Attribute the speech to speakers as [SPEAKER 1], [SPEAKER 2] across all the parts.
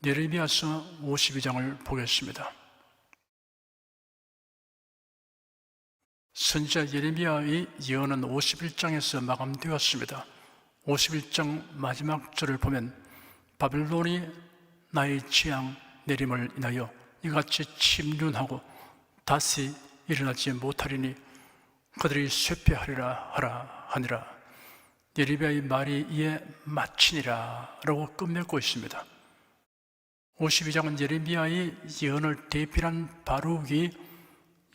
[SPEAKER 1] 예레미야서 52장을 보겠습니다. 선지자 예레미야의 예언은 51장에서 마감되었습니다. 51장 마지막 절을 보면 바벨론이 나의 재앙 내림을 인하여 이같이 침륜하고 다시 일어나지 못하리니 그들이 쇠퇴하리라 하니라. 예레미야의 말이 이에 마치니라 라고 끝맺고 있습니다. 52장은 예레미야의 예언을 대필한 바룩이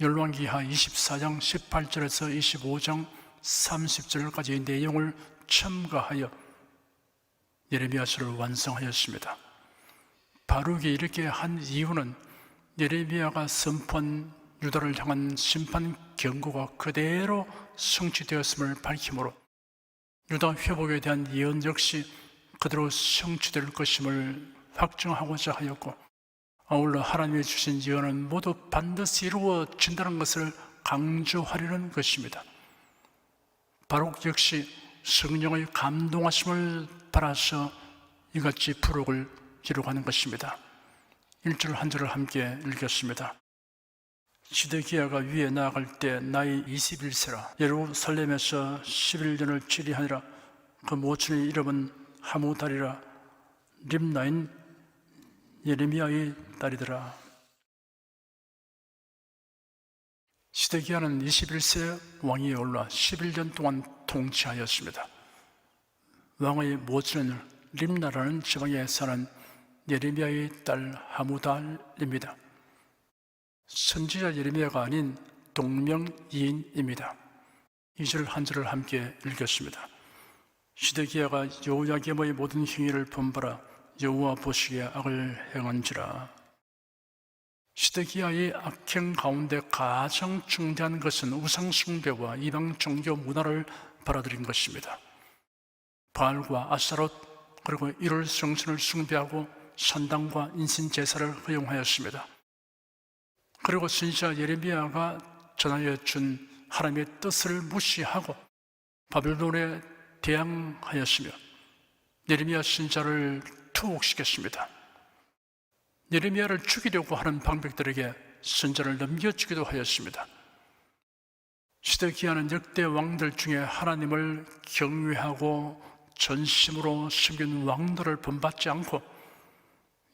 [SPEAKER 1] 열왕기하 24장 18절에서 25장 30절까지의 내용을 첨가하여 예레미야서를 완성하였습니다. 바룩이 이렇게 한 이유는 예레미야가 선포한 유다를 향한 심판 경고가 그대로 성취되었음을 밝히므로 유다 회복에 대한 예언 역시 그대로 성취될 것임을 확정하고자 하였고, 아울러 하나님이 주신 예언은 모두 반드시 이루어진다는 것을 강조하려는 것입니다. 바룩 역시 성령의 감동하심을 받아서 이같이 부록을 기록하는 것입니다. 1절 한 절을 함께 읽겠습니다. 시드기야가 위에 나아갈 때 나이 21세라. 예루살렘에서 11년을 치리하니라. 그 모친의 이름은 하무달이라. 림나인 예레미야의 딸이더라. 시드기야는 21세 왕위에 올라 11년 동안 통치하였습니다. 왕의 모친은 림나라는 지방에 사는 예레미야의 딸 하무달입니다. 선지자 예레미야가 아닌 동명이인입니다. 2절 한 절을 함께 읽겠습니다. 시드기야가 여호야김의 모든 행위를 본받아 여호와 보시기에 악을 행한지라. 시드기야의 악행 가운데 가장 중대한 것은 우상 숭배와 이방 종교 문화를 받아들인 것입니다. 바알과 아스타롯 그리고 일월 성신을 숭배하고 산당과 인신 제사를 허용하였습니다. 그리고 선지자 예레미야가 전하여 준 하나님의 뜻을 무시하고 바벨론에 대항하였으며 예레미야 선지자를 투옥시켰습니다. 예레미야를 죽이려고 하는 방백들에게 선지자를 넘겨주기도 하였습니다. 시드기야는 역대 왕들 중에 하나님을 경외하고 전심으로 섬긴 왕들을 본받지 않고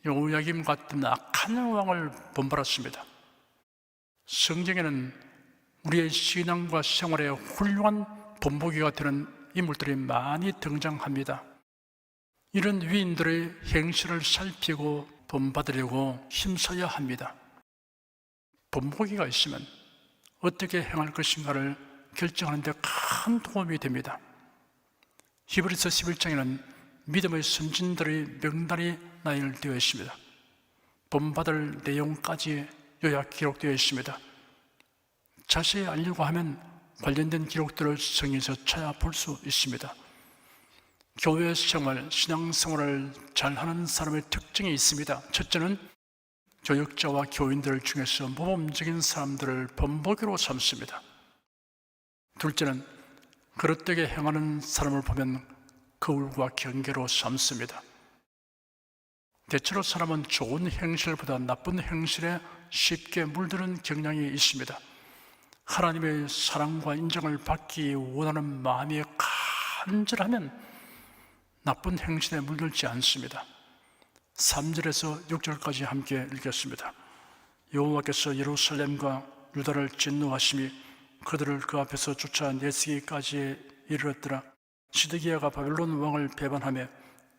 [SPEAKER 1] 여호야김 같은 악한 왕을 본받았습니다. 성경에는 우리의 신앙과 생활에 훌륭한 본보기가 되는 인물들이 많이 등장합니다. 이런 위인들의 행실을 살피고 본받으려고 힘써야 합니다. 본보기가 있으면 어떻게 행할 것인가를 결정하는 데 큰 도움이 됩니다. 히브리서 11장에는 믿음의 선진들의 명단이 나열되어 있습니다. 본받을 내용까지 요약 기록되어 있습니다. 자세히 알려고 하면 관련된 기록들을 성경에서 찾아볼 수 있습니다. 교회 생활, 신앙생활을 잘하는 사람의 특징이 있습니다. 첫째는 교역자와 교인들 중에서 모범적인 사람들을 본보기로 삼습니다. 둘째는 그릇되게 행하는 사람을 보면 거울과 경계로 삼습니다. 대체로 사람은 좋은 행실보다 나쁜 행실에 쉽게 물드는 경향이 있습니다. 하나님의 사랑과 인정을 받기 원하는 마음이 간절하면 나쁜 행실에 물들지 않습니다. 3절에서 6절까지 함께 읽겠습니다. 여호와께서 예루살렘과 유다를 진노하심이 그들을 그 앞에서 쫓아내시기까지 이르렀더라. 시드기야가 바벨론 왕을 배반하며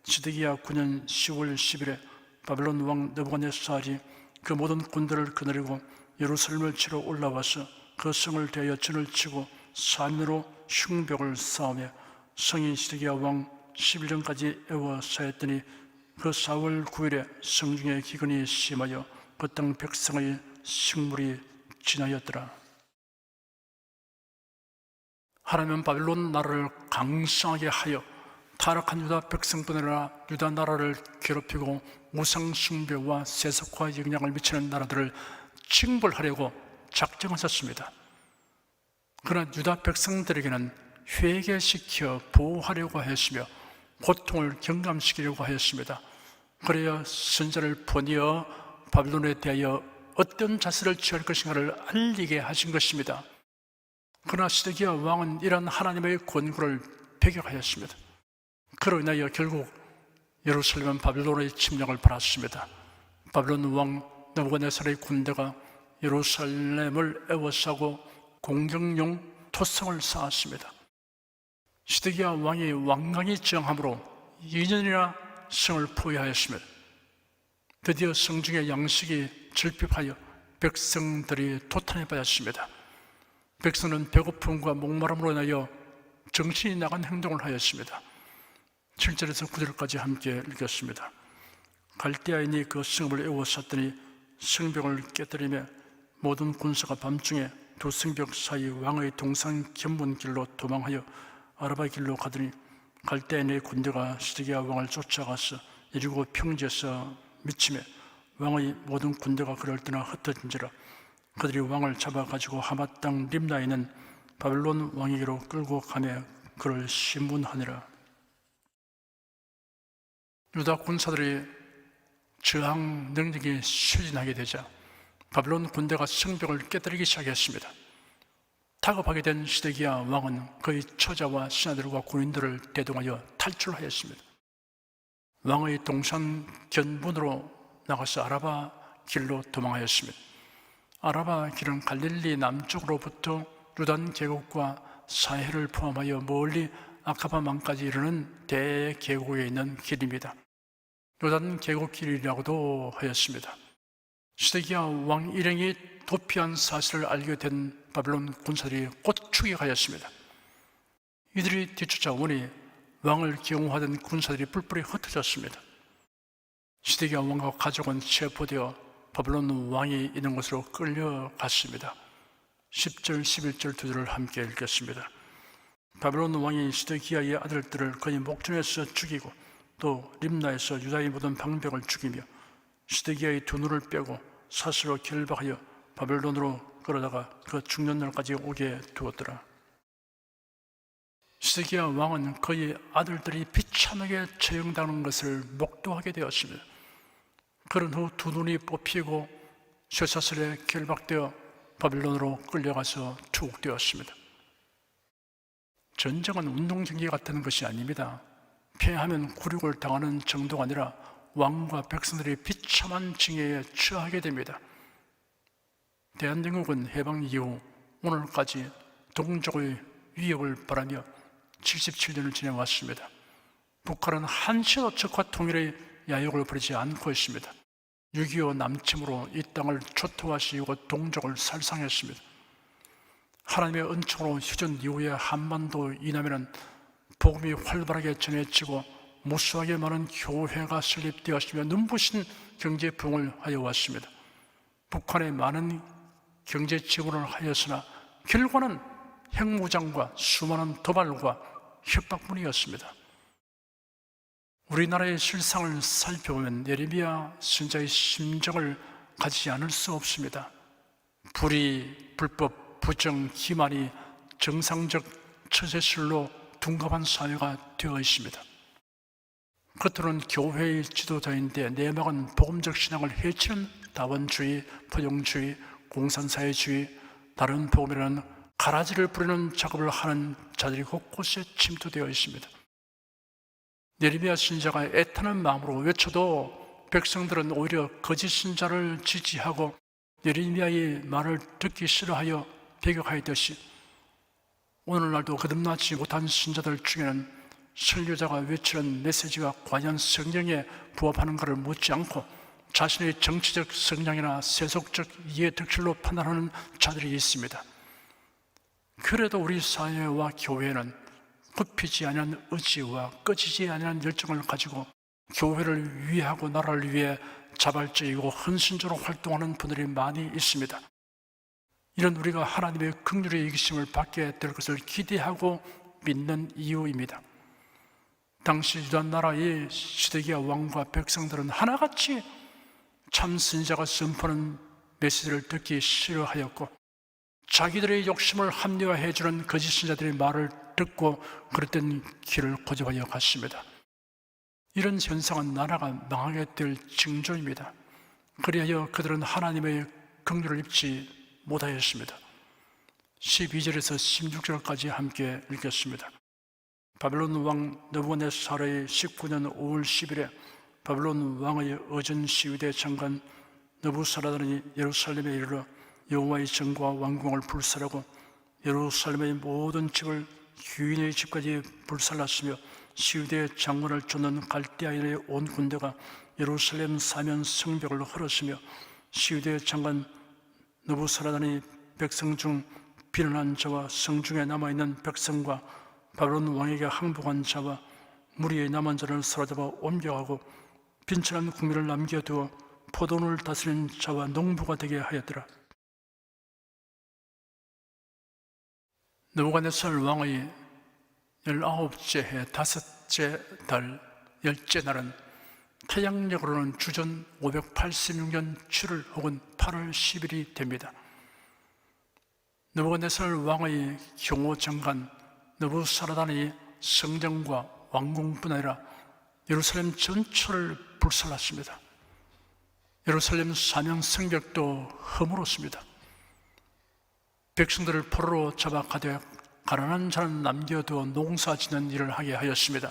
[SPEAKER 1] 시드기야 9년 10월 10일에 바벨론 왕 느부갓네살이 그 모든 군대를 거느리고 예루살렘을 치러 올라와서 그 성을 대하여 전을 치고 4년으로 흉벽을 쌓으며 성인 시드기야 왕 11년까지 애워싸였더니 그 4월 9일에 성중의 기근이 심하여 그 땅 백성의 식물이 진하였더라. 하나님은 바벨론 나라를 강성하게 하여 타락한 유다 백성뿐 유다 나라를 괴롭히고 우상 숭배와 세속화 영향을 미치는 나라들을 징벌하려고 작정하셨습니다. 그러나 유다 백성들에게는 회개시켜 보호하려고 하였으며 고통을 경감시키려고 하였습니다. 그래야 선자를 보내어 바빌론에 대하여 어떤 자세를 취할 것인가를 알리게 하신 것입니다. 그러나 시드기야 왕은 이러한 하나님의 권고를 배격하였습니다. 그로 인하여 결국 예루살렘은 바빌론의 침략을 받았습니다. 바빌론 왕 느부갓네살의 군대가 예루살렘을 에워싸고 공격용 토성을 쌓았습니다. 시드기야 왕이 완강히 저항함으로 2년이나 성을 포위하였습니다. 드디어 성중의 양식이 절핍하여 백성들이 토탄에 빠졌습니다. 백성은 배고픔과 목마름으로 인하여 정신이 나간 행동을 하였습니다. 7절에서 9절까지 함께 읽었습니다. 갈대아인이 그 성읍을 에워쌌더니 성벽을 깨뜨리며 모든 군사가 밤중에 두 성벽 사이 왕의 동상 견문길로 도망하여 아라바 길로 가더니 갈대아인의 군대가 시드기야 왕을 쫓아가서 여리고 평지에서 미치매 왕의 모든 군대가 그를 떠나 흩어진지라. 그들이 왕을 잡아가지고 하마 땅 림나에 있는 바벨론 왕에게로 끌고 가며 그를 신문하니라. 유다 군사들이 저항 능력이 쇠진하게 되자 바벨론 군대가 성벽을 깨뜨리기 시작했습니다. 다급하게 된 시드기야 왕은 그의 처자와 신하들과 군인들을 대동하여 탈출하였습니다. 왕의 동산 견문으로 나가서 아라바 길로 도망하였습니다. 아라바 길은 갈릴리 남쪽으로부터 요단 계곡과 사해를 포함하여 멀리 아카바만까지 이르는 대계곡에 있는 길입니다. 요단 계곡길이라고도 하였습니다. 시드기야 왕 일행이 도피한 사실을 알게 된 바벨론 군사들이 곧 추격하였습니다. 이들이 뒤쫓아오니 왕을 경호하던 군사들이 뿔뿔이 흩어졌습니다. 시드기야 왕과 가족은 체포되어 바벨론 왕이 있는 곳으로 끌려갔습니다. 10절, 11절 두 절을 함께 읽겠습니다. 바벨론 왕이 시드기야의 아들들을 그의 목전에서 죽이고 또 림나에서 유다의 모든 방백을 죽이며 시드기야의 두 눈을 빼고 사슬로 결박하여 바벨론으로 끌어다가 그 죽는 날까지 오게 두었더라. 시드기야 왕은 그의 아들들이 비참하게 처형당하는 것을 목도하게 되었습니다. 그런 후 두 눈이 뽑히고 쇠사슬에 결박되어 바벨론으로 끌려가서 투옥되었습니다. 전쟁은 운동 경기 같은 것이 아닙니다. 패하면 굴욕을 당하는 정도가 아니라 왕과 백성들이 비참한 징계에 처하게 됩니다. 대한민국은 해방 이후 오늘까지 동족의 위협을 바라며 77년을 지내왔습니다. 북한은 한시도 적화 통일의 야욕을 부리지 않고 있습니다. 6.25 남침으로 이 땅을 초토화시키고 동족을 살상했습니다. 하나님의 은총으로 휴전 이후에 한반도 이남에는 복음이 활발하게 전해지고 무수하게 많은 교회가 설립되었으며 눈부신 경제 부흥을 하여 왔습니다. 북한에 많은 경제 지원을 하였으나 결과는 핵무장과 수많은 도발과 협박뿐이었습니다. 우리나라의 실상을 살펴보면 예레미야 선지자의 심정을 가지지 않을 수 없습니다. 불의, 불법, 부정, 기만이 정상적 처세술로 둔갑한 사회가 되어 있습니다. 겉으로는 교회의 지도자인데 내막은 복음적 신앙을 해치는 다원주의, 포용주의, 공산사회주의, 다른 복음이라는 가라지를 부리는 작업을 하는 자들이 곳곳에 침투되어 있습니다. 예레미야 선지자가 애타는 마음으로 외쳐도 백성들은 오히려 거짓 선지자를 지지하고 예레미야의 말을 듣기 싫어하여 배격하였듯이 오늘날도 거듭나지 못한 신자들 중에는 설교자가 외치는 메시지가 과연 성경에 부합하는가를 묻지 않고 자신의 정치적 성향이나 세속적 이해 덕질로 판단하는 자들이 있습니다. 그래도 우리 사회와 교회는 굽히지 않은 의지와 꺼지지 않은 열정을 가지고 교회를 위하고 나라를 위해 자발적이고 헌신적으로 활동하는 분들이 많이 있습니다. 이런 우리가 하나님의 긍휼의 이기심을 받게 될 것을 기대하고 믿는 이유입니다. 당시 유다 나라의 시드기야 왕과 백성들은 하나같이 참 선지자가 선포하는 메시지를 듣기 싫어하였고 자기들의 욕심을 합리화해주는 거짓 선지자들의 말을 듣고 그릇된 길을 고집하여 갔습니다. 이런 현상은 나라가 망하게 될 징조입니다. 그리하여 그들은 하나님의 긍휼을 입지 못하였습니다. 12절에서 16절까지 함께 읽겠습니다. 바벨론 왕 느부갓네살의 19년 5월 10일에 바벨론 왕의 어전 시위대 장관 느부사라단이 예루살렘에 이르러 여호와의 전과 왕궁을 불살하고 예루살렘의 모든 집을 유인의 집까지 불살랐으며 시위대 장관을 쫓는 갈대아인의 온 군대가 예루살렘 사면 성벽을 헐었으며 시위대 장관 느부사라단이 백성 중 비난한 자와 성중에 남아있는 백성과 바벨론 왕에게 항복한 자와 무리의 남은 자를 사로잡아 옮겨가고 빈천한 국민을 남겨두어 포도원을 다스리는 자와 농부가 되게 하였더라. 느부갓네살 왕의 19째 해 5째 달 10째 날은 태양력으로는 주전 586년 7월 혹은 8월 10일이 됩니다. 느부갓네살 왕의 경호장관 느부사라단이 성전과 왕궁뿐 아니라 예루살렘 전체를 불살랐습니다. 예루살렘 사면 성벽도 허물었습니다. 백성들을 포로로 잡아 가되 가난한 자는 남겨두어 농사 짓는 일을 하게 하였습니다.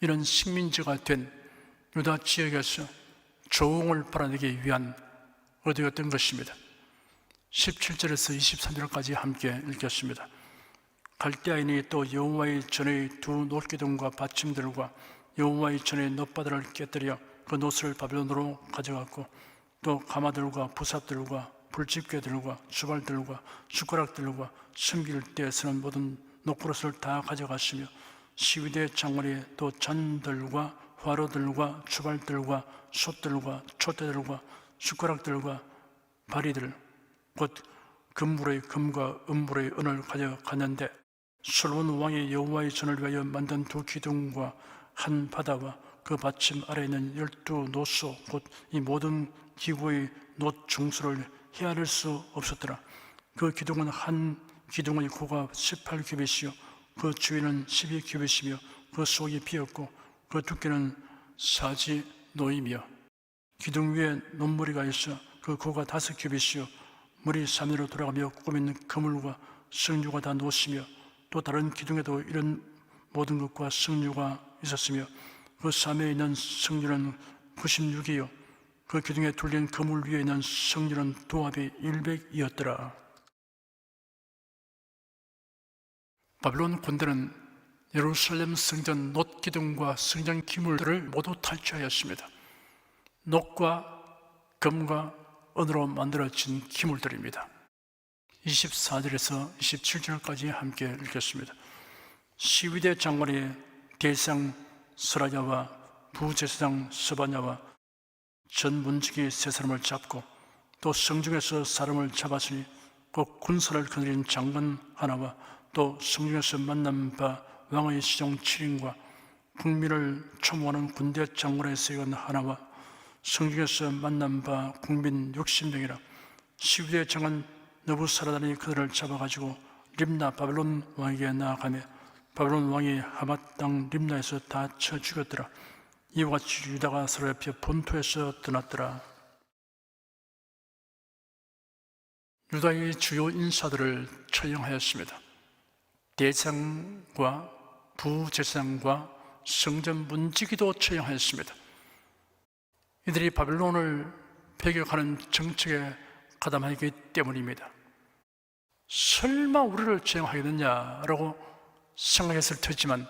[SPEAKER 1] 이런 식민지가 된 유다 지역에서 조응을 벌어내기 위한 의도였던 것입니다. 17절에서 23절까지 함께 읽겠습니다. 갈대아인이 또 여호와의 전의 두 놋기둥과 받침들과 여호와의 전의 놋바다를 깨뜨려 그 놋을 바벨론으로 가져갔고 또 가마들과 부삽들과 불집게들과 주발들과 숟가락들과 숨길 때 쓰는 모든 놋그릇을 다 가져갔으며 시위대 장관이 또 잔들과 화로들과 주발들과 솥들과 촛대들과 숟가락들과 바리들 곧 금물의 금과 은물의 은을 가져갔는데 솔로몬 왕이 여호와의 전을 위하여 만든 두 기둥과 한 바다와 그 받침 아래에 있는 12노소 곧 이 모든 기구의 놋 중수를 헤아릴 수 없었더라. 그 기둥은 한 기둥의 고가 18규빗이요 그 주위는 12규빗이며 그 속이 비었고 그 두께는 사지 노이며 기둥 위에 논무리가 있어 그 고가 5규빗이요 물이 3면으로 돌아가며 꾸민 그물과 석류가 다 놓으시며 또 다른 기둥에도 이런 모든 것과 석류가 있었으며 그 사면에 있는 석류는 96이요 그 기둥에 둘린 그물 위에 있는 석류는 도합이 100이었더라. 바벨론 군대는 예루살렘 성전 놋 기둥과 성전 기물들을 모두 탈취하였습니다. 놋과 금과 은으로 만들어진 기물들입니다. 24절에서 27절까지 함께 읽겠습니다. 시위대 장관이 대상 스라야와 부제사장 스바냐와 전 문지기 세 사람을 잡고 또 성중에서 사람을 잡았으니 곧 군사를 거느린 장관 하나와 또 성중에서 만난 바 왕의 시종 7인과 국민을 총무하는 군대 장관의 세관 하나와 성중에서 만난 바 국민 60명이라 시위대 장관 느부사라단이 그들을 잡아가지고 림나 바벨론 왕에게 나아가며 바벨론 왕이 하맛 땅 림나에서 다 쳐 죽였더라. 이와 같이 유다가 서로 옆에 본토에서 떠났더라. 유다의 주요 인사들을 처형하였습니다. 대장과 부제사장과 성전 문지기도 처형하였습니다. 이들이 바벨론을 배격하는 정책에 가담하기 때문입니다. 설마 우리를 처형하겠느냐라고 생각했을 테지만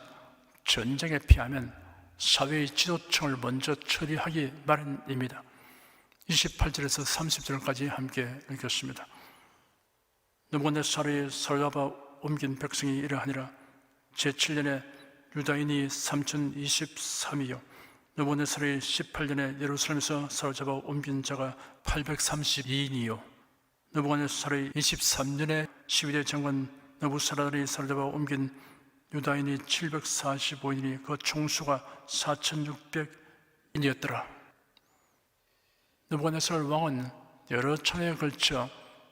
[SPEAKER 1] 전쟁에 피하면 사회의 지도층을 먼저 처리하기 마련입니다. 28절에서 30절까지 함께 읽겠습니다. 느부갓네살이 사로잡아 옮긴 백성이 이러하니라. 제7년에 유다인이 3023이요 느부갓네살이 18년에 예루살렘에서 사로잡아 옮긴 자가 832인이요 느부갓네살의 23년에 시위대 장관 느부사라단이 사로잡아 옮긴 유다인이 745인이니 그 총수가 4600인이었더라. 느부갓네살 왕은 여러 차례에 걸쳐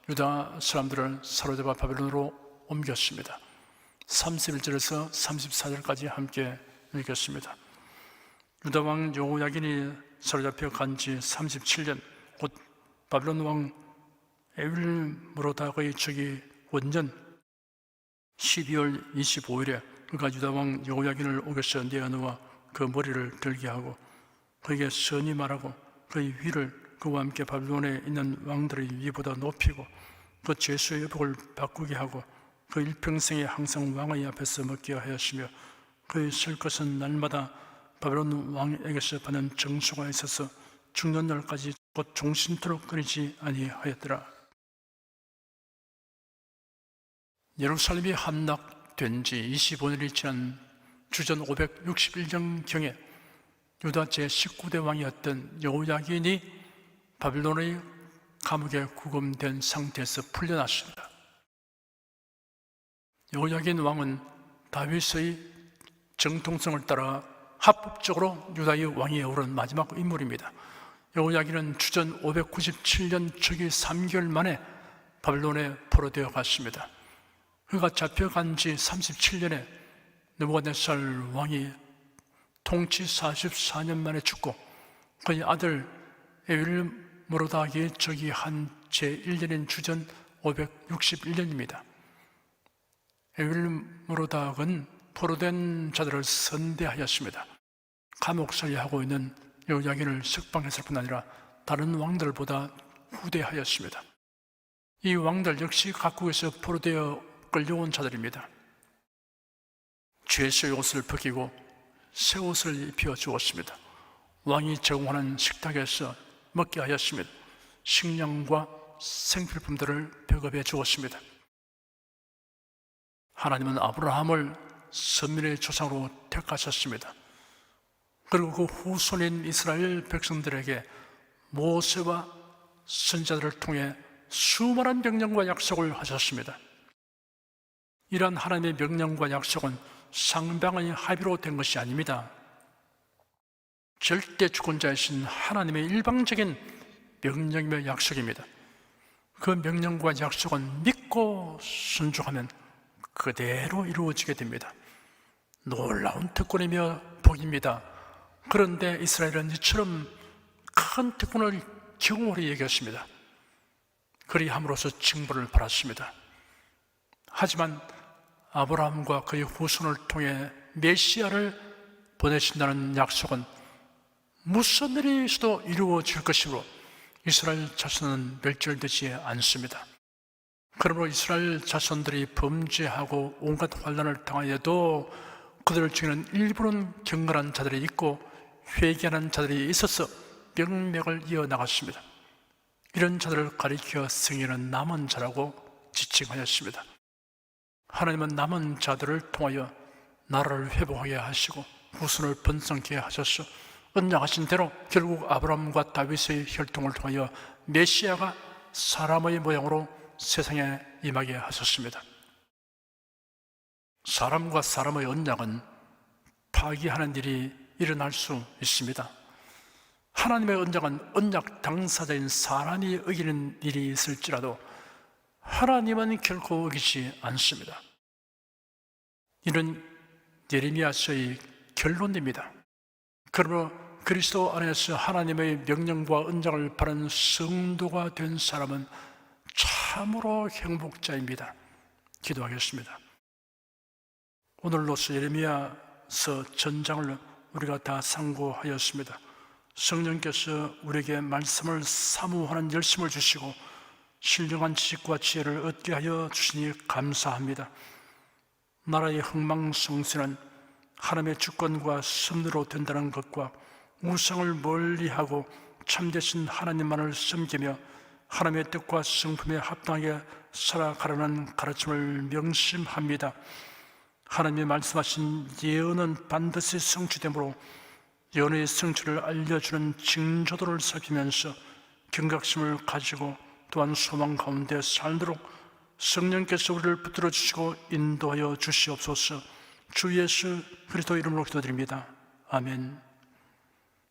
[SPEAKER 1] 유다 사람들을 사로잡아 바벨론으로 옮겼습니다. 31절에서 34절까지 함께 읽겠습니다. 유다왕 여호야긴이 사로잡혀 간 지 37년, 곧 바빌론 왕 에윌므로닥의 즉위 원년 12월 25일에 그가 유다왕 여호야긴을 옥에서 내어놓아 그 머리를 들게 하고 그에게 선히 말하고 그의 위를 그와 함께 바빌론에 있는 왕들의 위보다 높이고 그 죄수의 의복을 바꾸게 하고 그 일평생에 항상 왕의 앞에서 먹게 하였으며 그의 쓸 것은 날마다 바빌론 왕에게서 받는 정수가 있어서 죽는 날까지 곧 종신토록 끊이지 아니하였더라. 예루살렘이 함락된 지 25년이 지난 주전 561년경에 유다 제19대 왕이었던 여호야긴이 바빌론의 감옥에 구금된 상태에서 풀려났습니다. 여호야긴 왕은 다윗의 정통성을 따라 합법적으로 유다의 왕위에 오른 마지막 인물입니다. 여호야긴은 주전 597년 즉위 3개월 만에 바빌론에 포로되어 갔습니다. 그가 잡혀간 지 37년에 느부갓네살 왕이 통치 44년 만에 죽고 그의 아들 에윌므로닥이 즉위한 제1년인 주전 561년입니다. 에윌므로닥은 포로된 자들을 선대하였습니다. 감옥살이하고 있는 여호야긴을 석방했을 뿐 아니라 다른 왕들보다 후대하였습니다. 이 왕들 역시 각국에서 포로되어 끌려온 자들입니다. 죄수의 옷을 벗기고 새 옷을 입혀 주었습니다. 왕이 제공하는 식탁에서 먹게 하였습니다. 식량과 생필품들을 배급해 주었습니다. 하나님은 아브라함을 선민의 조상으로 택하셨습니다. 그리고 그 후손인 이스라엘 백성들에게 모세와 선지자들을 통해 수많은 명령과 약속을 하셨습니다. 이러한 하나님의 명령과 약속은 상방의 합의로 된 것이 아닙니다. 절대 주권자이신 하나님의 일방적인 명령이며 약속입니다. 그 명령과 약속은 믿고 순종하면 그대로 이루어지게 됩니다. 놀라운 특권이며 복입니다. 그런데 이스라엘은 이처럼 큰 특권을 경홀히 여겼습니다. 그리함으로써 징벌을 받았습니다. 하지만 아브라함과 그의 후손을 통해 메시아를 보내신다는 약속은 무슨 일이 있어도 이루어질 것이므로 이스라엘 자손은 멸절되지 않습니다. 그러므로 이스라엘 자손들이 범죄하고 온갖 환난을 당하여도 그들을 중에는 일부는 경건한 자들이 있고 회개하는 자들이 있어서 명맥을 이어나갔습니다. 이런 자들을 가리켜 승인은 남은 자라고 지칭하였습니다. 하나님은 남은 자들을 통하여 나라를 회복하게 하시고 후손을 번성케 하셔서 언약하신 대로 결국 아브라함과 다윗의 혈통을 통하여 메시아가 사람의 모양으로 세상에 임하게 하셨습니다. 사람과 사람의 언약은 파기하는 일이 일어날 수 있습니다. 하나님의 언약은 언약 당사자인 사람이 어기는 일이 있을지라도 하나님은 결코 어기지 않습니다. 이는 예레미야서의 결론입니다. 그러므로 그리스도 안에서 하나님의 명령과 언약을 바른 성도가 된 사람은 참으로 행복자입니다. 기도하겠습니다. 오늘로서 예레미야서 전장을 우리가 다 상고하였습니다. 성령께서 우리에게 말씀을 사모하는 열심을 주시고 신령한 지식과 지혜를 얻게 하여 주시니 감사합니다. 나라의 흥망성쇠는 하나님의 주권과 섭리로 된다는 것과 우상을 멀리하고 참되신 하나님만을 섬기며 하나님의 뜻과 성품에 합당하게 살아가라는 가르침을 명심합니다. 하나님이 말씀하신 예언은 반드시 성취되므로 예언의 성취를 알려주는 징조들을 살피면서 경각심을 가지고 또한 소망 가운데 살도록 성령께서 우리를 붙들어 주시고 인도하여 주시옵소서. 주 예수 그리스도 이름으로 기도드립니다. 아멘.